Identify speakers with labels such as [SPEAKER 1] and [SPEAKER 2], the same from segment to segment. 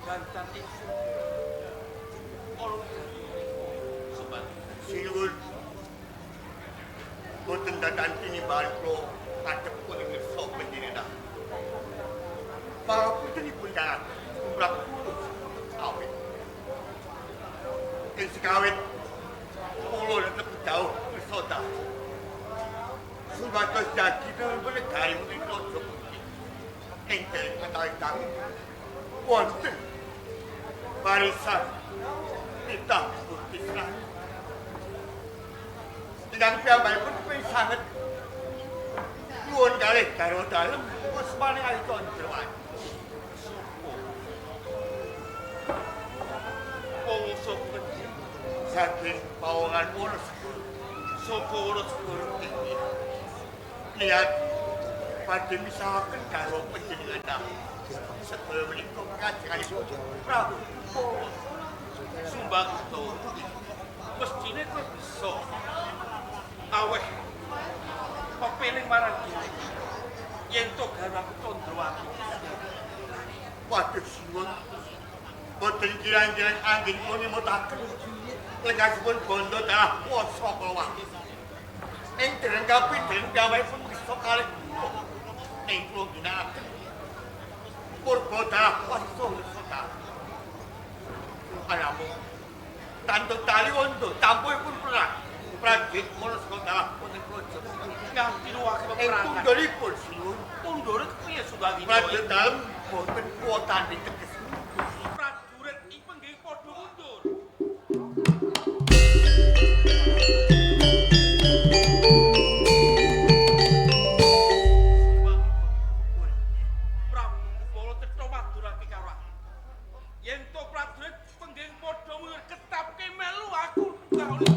[SPEAKER 1] jantan itu orang sobat
[SPEAKER 2] sinuwun boten dadan tinimbal kula katepun ngersa panjenengan pangapuntenipun kangen umrah awit ing sekawit kula tetep jauh ngersa sumados dadi negari menika Jokowi ing katakan wonten barisan kita Islam dengan piyambakipun kepengin sanget nyuwun kalih karo dalem pusmane aita njrowan wong sapa saking pawongan urus sapa urus iki lihat badhe misahaken karo panjenengan sedaya menika kajenganipun Prabu Sumbang mestine kowe bisa aweh pepeling marang diri yen to garwaku Tandrawati waduh sinuwun boten kirang-kirang anggen kula mutaken lengasipun bondo dalah wasa kawati ing dereng kapindhen piyambakipun bisa kalih ing kula ginakaken purba dalah wasa sota anamu tantu tali wondo tampukipun perang Prajit Molosko dalah wonten projo nganti luwake peperangan tundhulipun sinuwun tundhule kepiye Sugati Praja dalem boten kuwatan diteges prajurit ipun nggih padha mundur Prabu Kupala tetho madurake karo aku yen to prajurit pengging padha mundur ketapke melu aku kauli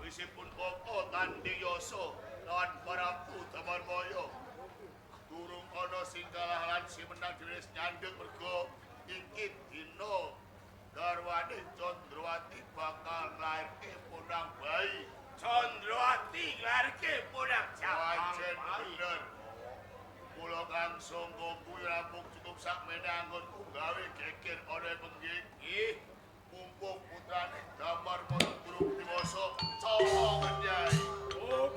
[SPEAKER 3] sawisipun koko tanding yoso lawan Prabu Damarwaya durung ana sing kalah lan sing menang dhewe nyandhut mergo iki dina garwane Candrawati bakal nglairke punang bayi.
[SPEAKER 2] Candrawati nglarke punang
[SPEAKER 3] Pancen
[SPEAKER 2] bayi.
[SPEAKER 3] bener. Kula kang sangka kuwi rampung cukup sakmene anggonku gawe geger ana bengi. Nggih, mumpung putrane Damarwaya durung dewasa, cara ngenyai.
[SPEAKER 2] Oh,